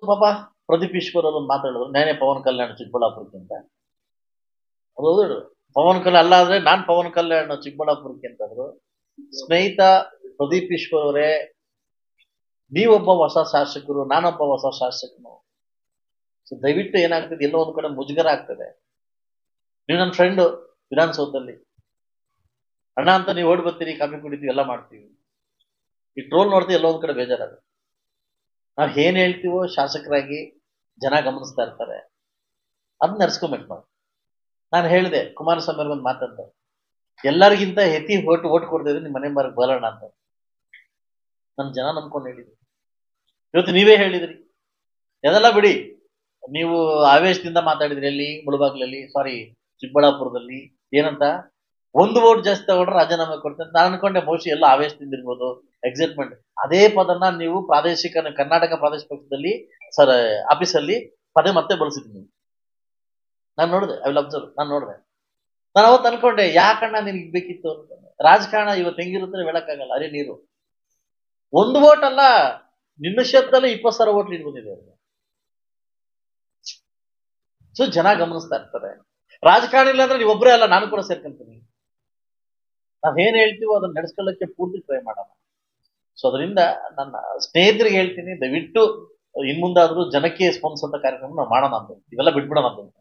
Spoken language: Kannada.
ಪಾಪ ಪ್ರದೀಪ್ ಈಶ್ವರ್ ಅವರು ಮಾತಾಡಿದ್ರು, ನಾನೇ ಪವನ್ ಕಲ್ಯಾಣ್ ಚಿಕ್ಕಬಳ್ಳಾಪುರಕ್ಕೆ ಅಂತ. ಅದು ಹೌದು, ಪವನ್ ಕಲ್ಯಾಣ್ ಅಲ್ಲ ಆದ್ರೆ ನಾನ್ ಪವನ್ ಕಲ್ಯಾಣ್ ಚಿಕ್ಕಬಳ್ಳಾಪುರಕ್ಕೆ ಅಂತಂದ್ರು. ಸ್ನೇಹಿತ ಪ್ರದೀಪ್ ಈಶ್ವರ್ ಅವರೇ, ನೀವೊಬ್ಬ ಹೊಸ ಶಾಸಕರು, ನಾನೊಬ್ಬ ಹೊಸ ಶಾಸಕನು. ಸೊ ದಯವಿಟ್ಟು ಏನಾಗ್ತದೆ, ಎಲ್ಲೋ ಒಂದ್ ಕಡೆ ಮುಜುಗರ ಆಗ್ತದೆ. ನೀವು ನನ್ನ ಫ್ರೆಂಡ್ ವಿಧಾನಸೌಧದಲ್ಲಿ ಅಣ್ಣ ಅಂತ ನೀವು ಓಡ್ ಬರ್ತೀರಿ, ಕಾಫಿ ಕುಡಿತೀವಿ, ಎಲ್ಲ ಮಾಡ್ತೀವಿ. ಈ ಟ್ರೋಲ್ ನೋಡ್ತೀವಿ, ಎಲ್ಲೋ ಒಂದ್ ಕಡೆ ಬೇಜಾರಾಗುತ್ತೆ. ನಾವ್ ಏನ್ ಹೇಳ್ತೀವೋ ಶಾಸಕರಾಗಿ ಜನ ಗಮನಿಸ್ತಾ ಇರ್ತಾರೆ, ಅದನ್ನ ನಡ್ಸ್ಕೊಬೇಕು ನಾವು. ನಾನು ಹೇಳಿದೆ ಕುಮಾರಸ್ವಾಮಿ ಅವ್ರಿಗೊಂದು ಮಾತಂತ, ಎಲ್ಲರಿಗಿಂತ ಹೆತಿ ಓಟ್ ಕೊಡ್ತಿದ್ರೆ ನಿಮ್ ಮನೆ ಮಾರ್ಗ್ ಬರೋಣ ಅಂತ. ನಮ್ ಜನ ನಂಬ್ಕೊಂಡು ಹೇಳಿದ್ರಿ. ಇವತ್ತು ನೀವೇ ಹೇಳಿದ್ರಿ, ಅದೆಲ್ಲ ಬಿಡಿ, ನೀವು ಆವೇಶದಿಂದ ಮಾತಾಡಿದ್ರಿ. ಎಲ್ಲಿ ಮುಳಬಾಗ್ಲಲ್ಲಿ, ಸಾರಿ ಚಿಕ್ಕಬಳ್ಳಾಪುರದಲ್ಲಿ ಏನಂತ, ಒಂದು ವೋಟ್ ಜಾಸ್ತಿ ತಗೊಂಡ್ರೆ ರಾಜೀನಾಮೆ ಕೊಡ್ತೇನೆ. ನಾನು ಅನ್ಕೊಂಡೆ ಬಹುಶಃ ಎಲ್ಲ ಆವೇಶದಿಂದ ಇರ್ಬೋದು, ಎಕ್ಸೈಟ್ಮೆಂಟ್. ಅದೇ ಪದನ ನೀವು ಪ್ರಾದೇಶಿಕ ಕರ್ನಾಟಕ ಪ್ರಾದೇಶಿಕ ಪಕ್ಷದಲ್ಲಿ ಸರ್ ಆಫೀಸಲ್ಲಿ ಪದೇ ಮತ್ತೆ ಬಳಸಿದ್ದೀನಿ. ನಾನು ನೋಡಿದೆ, ಐ ವಿಲ್ ಅಬ್ಸರ್ವ್, ನಾನು ನೋಡಿದೆ. ನಾನು ಅವತ್ತು ಅನ್ಕೊಂಡೆ, ಯಾಕಣ್ಣ ನಿನ್ಗೆ ಬೇಕಿತ್ತು ಅಂತ. ರಾಜಕಾರಣ ಇವತ್ತು ಹೆಂಗಿರುತ್ತೆ ಹೇಳಕ್ಕಾಗಲ್ಲ. ಅರೆ ನೀರು ಒಂದು ವೋಟ್ ಅಲ್ಲ, ನಿನ್ನ ಕ್ಷೇತ್ರದಲ್ಲಿ 20,000 ವೋಟ್ ಲೀಡ್ ಬಂದಿದೆ. ಸೊ ಜನ ಗಮನಿಸ್ತಾ ಇರ್ತಾರೆ. ರಾಜಕಾರಣ ಇಲ್ಲ ಅಂದ್ರೆ ನೀವೊಬ್ಬರೇ ಅಲ್ಲ, ನಾನು ಕೂಡ ಸೇರ್ಕೊಂತೀನಿ. ನಾವೇನ್ ಹೇಳ್ತೀವೋ ಅದನ್ನ ನಡೆಸ್ಕೊಳ್ಳಕ್ಕೆ ಪೂರ್ತಿ ಟ್ರೈ ಮಾಡೋಣ. ಸೊ ಅದರಿಂದ ನನ್ನ ಸ್ನೇಹಿತರಿಗೆ ಹೇಳ್ತೀನಿ, ದಯವಿಟ್ಟು ಇನ್ಮುಂದಾದ್ರೂ ಜನಕ್ಕೆ ಸ್ಪಂದಿಸುವಂತ ಕಾರ್ಯಕ್ರಮ ನಾವು ಮಾಡೋಣ ಅಂತ, ಇವೆಲ್ಲ ಬಿಟ್ಬಿಡೋಣ ಅಂತ.